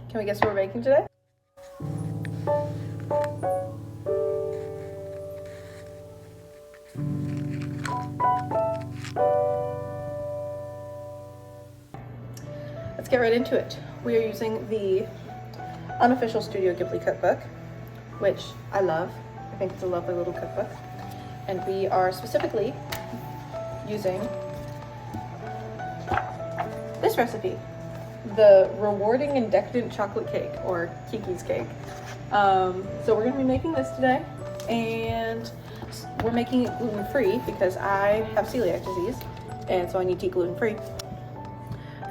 Can we guess what we're making today? Let's get right into it. We are using the Unofficial Studio Ghibli cookbook, which I love. I think it's a lovely little cookbook. And we are specifically using this recipe, the rewarding and decadent chocolate cake, or Kiki's cake. So we're gonna be making this today, and we're making it gluten-free because I have celiac disease, and so I need to eat gluten-free.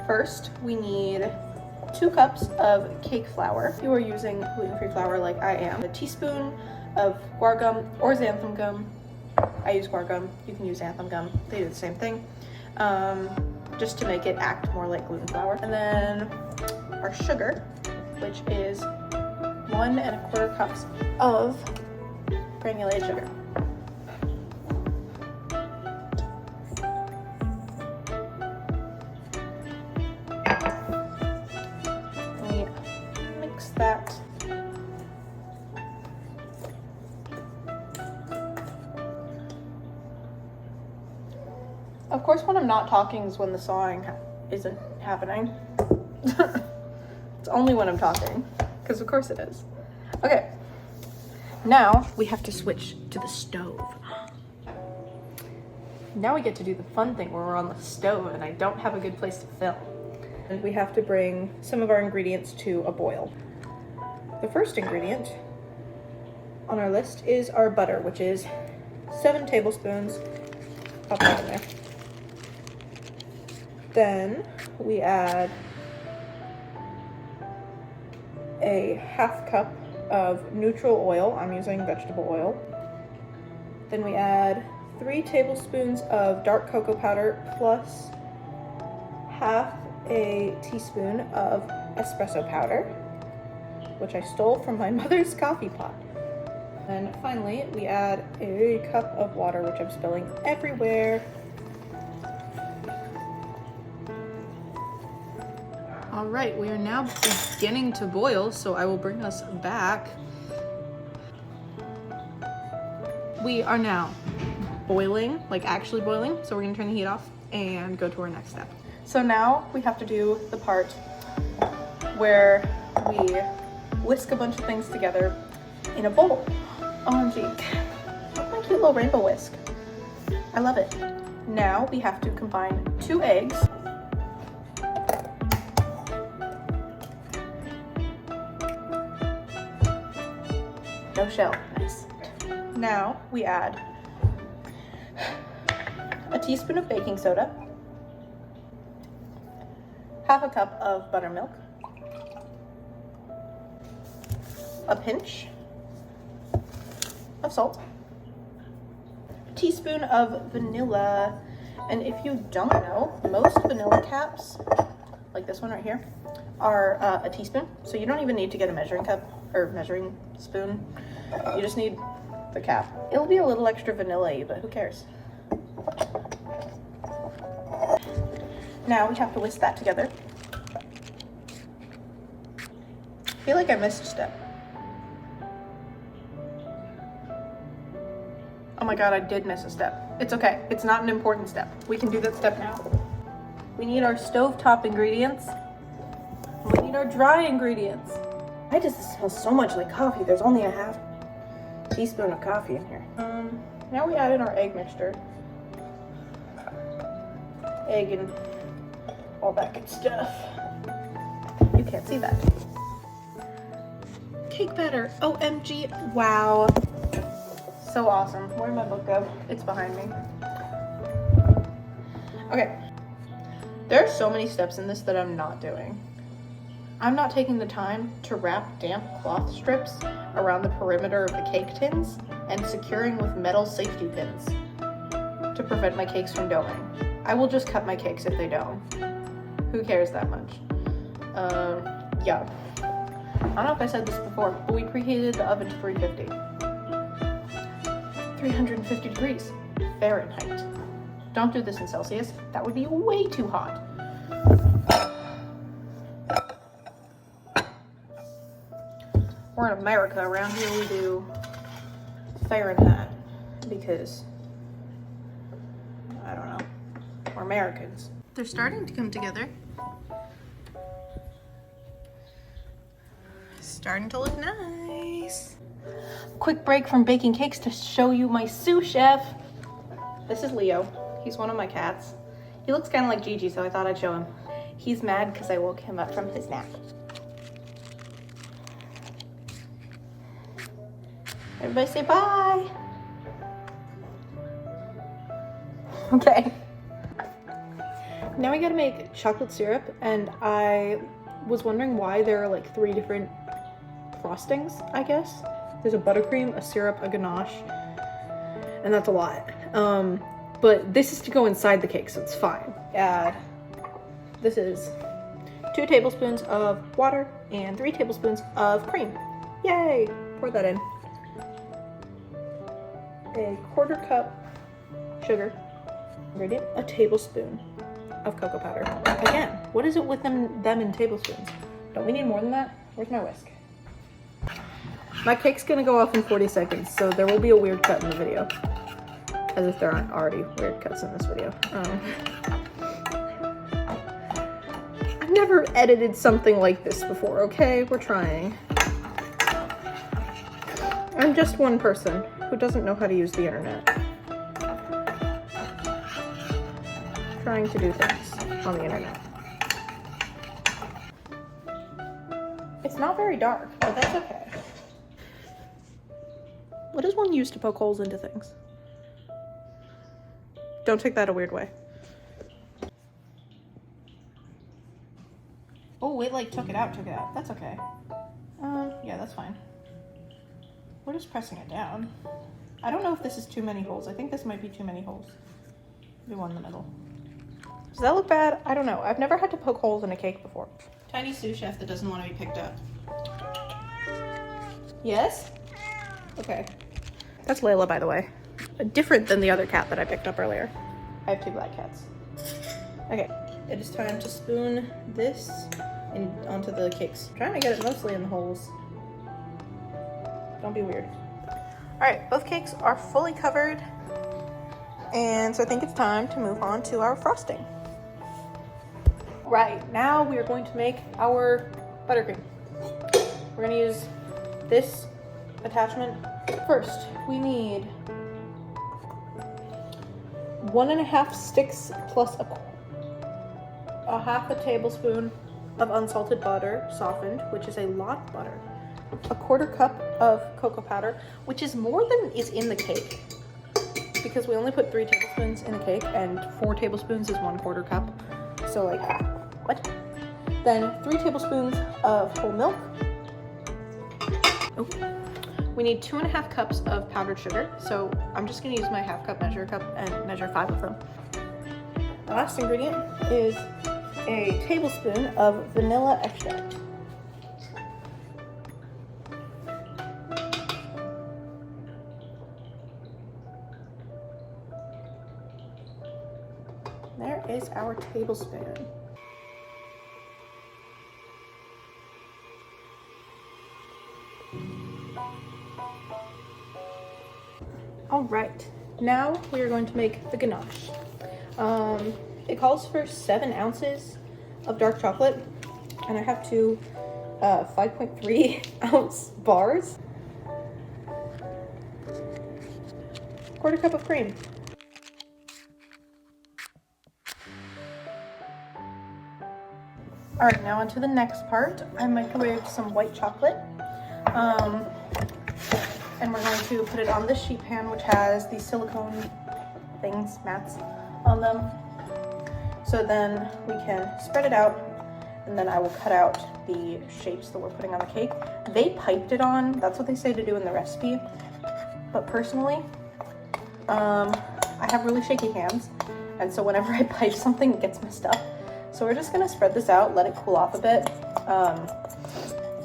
First, we need 2 cups of cake flour. If you are using gluten-free flour like I am, a teaspoon of guar gum or xanthan gum. I use guar gum, you can use xanthan gum, they do the same thing. Just to make it act more like gluten flour. And then our sugar, which is 1 1/4 cups of granulated sugar. We mix that. Of course, when I'm not talking is when the sawing isn't happening. It's only when I'm talking, because of course it is. Okay, now we have to switch to the stove. Now we get to do the fun thing where we're on the stove and I don't have a good place to film. And we have to bring some of our ingredients to a boil. The first ingredient on our list is our butter, which is 7 tablespoons. Pop that in there. Then we add a 1/2 cup of neutral oil. I'm using vegetable oil. Then we add 3 tablespoons of dark cocoa powder plus 1/2 a teaspoon of espresso powder, which I stole from my mother's coffee pot. And finally, we add a cup of water, which I'm spilling everywhere. All right, we are now beginning to boil, so I will bring us back. We are now boiling, like actually boiling, so we're gonna turn the heat off and go to our next step. So now we have to do the part where we whisk a bunch of things together in a bowl. OMG, look at my cute little rainbow whisk. I love it. Now we have to combine 2 eggs. No shell, nice. Now we add a teaspoon of baking soda, 1/2 cup of buttermilk, a pinch of salt, a teaspoon of vanilla, and if you don't know, most vanilla caps, like this one right here, are a teaspoon, so you don't even need to get a measuring cup or measuring spoon. You just need the cap. It'll be a little extra vanilla-y, but who cares? Now we have to whisk that together. I feel like I missed a step. Oh my god, I did miss a step. It's okay, it's not an important step. We can do that step now. We need our stovetop ingredients. We need our dry ingredients. This smells so much like coffee. There's only a 1/2 teaspoon of coffee in here. Now we add in our egg mixture. Egg and all that good stuff. You can't see that. Cake batter, OMG, wow. So awesome. Where'd my book go? It's behind me. Okay. There are so many steps in this that I'm not doing. I'm not taking the time to wrap damp cloth strips around the perimeter of the cake tins and securing with metal safety pins to prevent my cakes from doughing. I will just cut my cakes if they dough. Who cares that much? Yeah. I don't know if I said this before, but we preheated the oven to 350. 350 degrees Fahrenheit. Don't do this in Celsius. That would be way too hot. We're in America. Around here we do Fahrenheit because, I don't know, we're Americans. They're starting to come together. Starting to look nice. Quick break from baking cakes to show you my sous chef. This is Leo. He's one of my cats. He looks kind of like Gigi, so I thought I'd show him. He's mad because I woke him up from his nap. Everybody say bye. Okay. Now we gotta make chocolate syrup, and I was wondering why there are like 3 different frostings, I guess. There's a buttercream, a syrup, a ganache, and that's a lot. But this is to go inside the cake, so it's fine. Add, this is 2 tablespoons of water and 3 tablespoons of cream. Yay! Pour that in. A 1/4 cup sugar, ingredient, a tablespoon of cocoa powder. Again, what is it with them in tablespoons? Don't we need more than that? Where's my whisk? My cake's gonna go off in 40 seconds, so there will be a weird cut in the video. As if there aren't already weird cuts in this video. I've never edited something like this before, okay? We're trying. I'm just one person who doesn't know how to use the internet. Trying to do things on the internet. It's not very dark, but that's okay. What does one use to poke holes into things? Don't take that a weird way. Oh, it like took it out. That's okay. Yeah, that's fine. We're just pressing it down. I don't know if this is too many holes. I think this might be too many holes. Maybe one in the middle. Does that look bad? I don't know. I've never had to poke holes in a cake before. Tiny sous chef that doesn't want to be picked up. Yes? Okay. That's Layla, by the way. Different than the other cat that I picked up earlier. I have 2 black cats. Okay, it is time to spoon this onto the cakes. I'm trying to get it mostly in the holes. Don't be weird. All right, both cakes are fully covered. And so I think it's time to move on to our frosting. Right, now we are going to make our buttercream. We're gonna use this attachment. First, we need 1.5 sticks plus a 1/2 tablespoon of unsalted butter, softened, which is a lot of butter. A 1/4 cup of cocoa powder, which is more than is in the cake, because we only put 3 tablespoons in the cake, and 4 tablespoons is 1/4 cup. So like, what? Then 3 tablespoons of whole milk. Oh. We need 2.5 cups of powdered sugar. So I'm just gonna use my 1/2 cup measure cup and measure 5 of them. The last ingredient is a tablespoon of vanilla extract. There is our tablespoon. All right, now we are going to make the ganache. It calls for 7 ounces of dark chocolate, and I have 2 5.3 ounce bars. 1/4 cup of cream. All right, now on to the next part. I microwaved some white chocolate. And we're going to put it on this sheet pan, which has these silicone things, mats, on them. So then we can spread it out, and then I will cut out the shapes that we're putting on the cake. They piped it on, that's what they say to do in the recipe. But personally, I have really shaky hands, and so whenever I pipe something, it gets messed up. So we're just gonna spread this out, let it cool off a bit,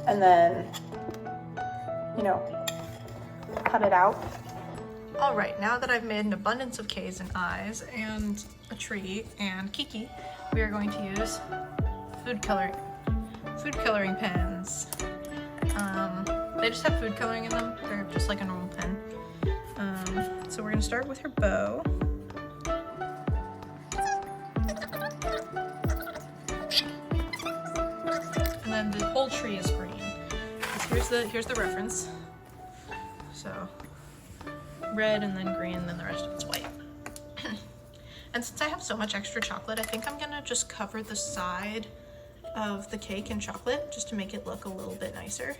and then, you know, cut it out. All right, now that I've made an abundance of K's and I's and a tree and Kiki, we are going to use food coloring pens. They just have food coloring in them. They're just like a normal pen. So we're gonna start with her bow. And then the whole tree is green. Here's the reference. So red and then green, and then the rest of it's white. And since I have so much extra chocolate, I think I'm gonna just cover the side of the cake in chocolate just to make it look a little bit nicer.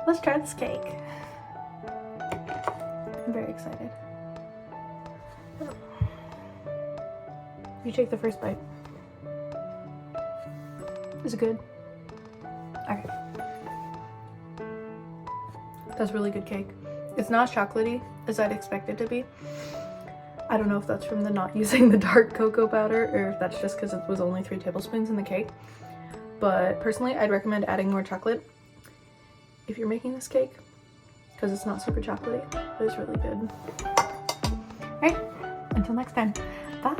Let's try this cake. I'm very excited. You take the first bite. Is it good? Okay. That's really good cake. It's not as chocolatey as I'd expect it to be. I don't know if that's from the not using the dark cocoa powder or if that's just because it was only 3 tablespoons in the cake. But personally, I'd recommend adding more chocolate if you're making this cake, because it's not super chocolatey, but it's really good. All right, until next time, bye.